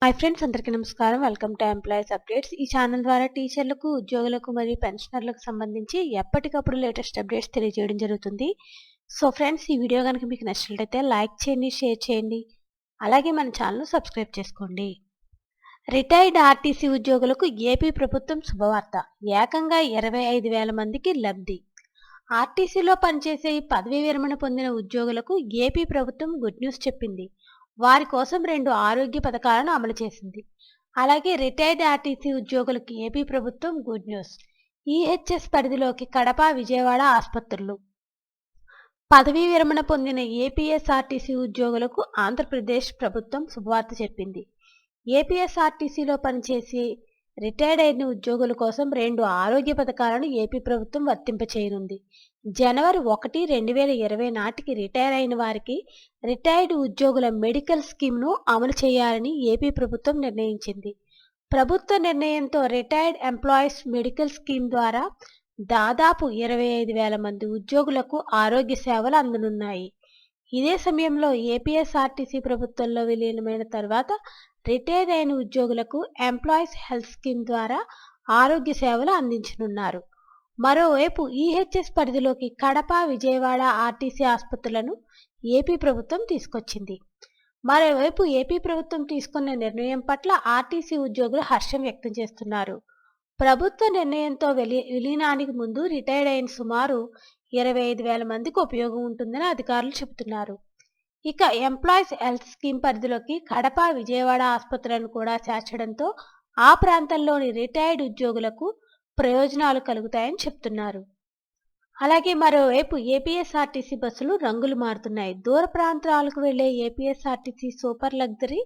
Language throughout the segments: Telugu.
హాయ్ ఫ్రెండ్స్, అందరికీ నమస్కారం. Welcome to employees updates. ఈ ఛానల్ ద్వారా టీచర్లకు, ఉద్యోగులకు మరియు పెన్షనర్లకు సంబంధించి ఎప్పటికప్పుడు లేటెస్ట్ అప్డేట్స్ తెలియజేయడం జరుగుతుంది. సో ఫ్రెండ్స్, ఈ వీడియో కనుక మీకు నచ్చినట్లయితే లైక్ చేయండి, షేర్ చేయండి. అలాగే మన ఛానల్ సబ్స్క్రైబ్ చేసుకోండి. రిటైర్డ్ ఆర్టీసీ ఉద్యోగులకు ఏపీ ప్రభుత్వం శుభవార్త. ఏకంగా 25,000 మందికి లబ్ధి. ఆర్టీసీలో పనిచేసే పదవీ విరమణ పొందిన ఉద్యోగులకు ఏపీ ప్రభుత్వం గుడ్ న్యూస్ చెప్పింది. వారి కోసం 2 ఆరోగ్య పథకాలను అమలు చేసింది. అలాగే రిటైర్డ్ ఆర్టీసీ ఉద్యోగులకు ఏపీ ప్రభుత్వం గుడ్ న్యూస్. ఈహెచ్ఎస్ పరిధిలోకి కడప, విజయవాడ ఆసుపత్రులు. పదవీ విరమణ పొందిన ఏపీఎస్ఆర్టీసీ ఉద్యోగులకు ఆంధ్రప్రదేశ్ ప్రభుత్వం శుభవార్త చెప్పింది. ఏపీఎస్ఆర్టీసీలో పనిచేసి రిటైర్డ్ అయిన ఉద్యోగుల కోసం 2 ఆరోగ్య పథకాలను ఏపీ ప్రభుత్వం వర్తింపచేయనుంది. జనవరి 1, 2020 నాటికి రిటైర్ అయిన వారికి రిటైర్డ్ ఉద్యోగుల మెడికల్ స్కీమ్ను అమలు చేయాలని ఏపీ ప్రభుత్వం నిర్ణయించింది. ప్రభుత్వ నిర్ణయంతో రిటైర్డ్ ఎంప్లాయీస్ మెడికల్ స్కీమ్ ద్వారా దాదాపు 25,000 మంది ఉద్యోగులకు ఆరోగ్య సేవలు అందనున్నాయి. ఇదే సమయంలో ఏపీఎస్ఆర్టీసీ ప్రభుత్వంలో విలీనమైన తర్వాత రిటైర్ అయిన ఉద్యోగులకు ఎంప్లాయీస్ హెల్త్ స్కీమ్ ద్వారా ఆరోగ్య సేవలు అందించనున్నారు. మరోవైపు ఈహెచ్ఎస్ పరిధిలోకి కడప, విజయవాడ ఆర్టీసీ ఆసుపత్రులను ఏపీ ప్రభుత్వం తీసుకొచ్చింది. మరోవైపు ఏపీ ప్రభుత్వం తీసుకున్న నిర్ణయం పట్ల ఆర్టీసీ ఉద్యోగులు హర్షం వ్యక్తం చేస్తున్నారు. ప్రభుత్వ నిర్ణయంతో విలీనానికి ముందు రిటైర్డ్ అయిన సుమారు 25,000 మందికి ఉపయోగం ఉంటుందని అధికారులు చెబుతున్నారు. ఇక ఎంప్లాయీస్ హెల్త్ స్కీమ్ పరిధిలోకి కడప, విజయవాడ ఆసుపత్రులను కూడా చేర్చడంతో ఆ ప్రాంతంలోని రిటైర్డ్ ఉద్యోగులకు ప్రయోజనాలు కలుగుతాయని చెప్తున్నారు. అలాగే మరోవైపు ఏపీఎస్ఆర్టీసీ బస్సులు రంగులు మారుతున్నాయి. దూర ప్రాంతాలకు వెళ్లే APSRTC super luxury,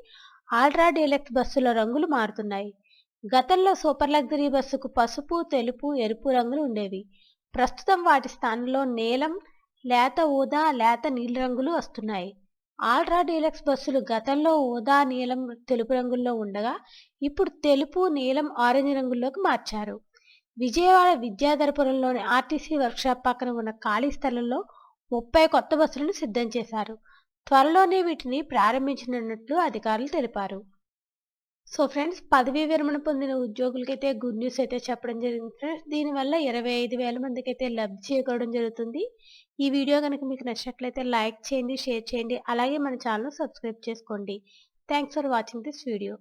ultra deluxe బస్సుల రంగులు మారుతున్నాయి. గతంలో సూపర్ లగ్జరీ బస్సుకు పసుపు, తెలుపు, ఎరుపు రంగులు ఉండేవి. ప్రస్తుతం వాటి స్థానంలో నీలం, లేత ఊదా, లేత నీలి రంగులు వస్తున్నాయి. అల్ట్రా డీలక్స్ బస్సులు గతంలో ఊదా, నీలం, తెలుపు రంగుల్లో ఉండగా ఇప్పుడు తెలుపు, నీలం, ఆరెంజ్ రంగుల్లోకి మార్చారు. విజయవాడ విద్యాధరపురంలోని ఆర్టీసీ వర్క్షాప్ పక్కన ఉన్న ఖాళీ స్థలంలో 30 కొత్త బస్సులను సిద్ధం చేశారు. త్వరలోనే వీటిని ప్రారంభించనున్నట్లు అధికారులు తెలిపారు. సో ఫ్రెండ్స్, పదవీ విరమణ పొందిన ఉద్యోగులకైతే గుడ్ న్యూస్ అయితే చెప్పడం జరిగింది ఫ్రెండ్స్. దీనివల్ల 25,000 మందికి అయితే లబ్ధి చేకూరడం జరుగుతుంది. ఈ వీడియో కనుక మీకు నచ్చినట్లయితే లైక్ చేయండి, షేర్ చేయండి. అలాగే మన ఛానల్ సబ్స్క్రైబ్ చేసుకోండి. Thanks for watching this video.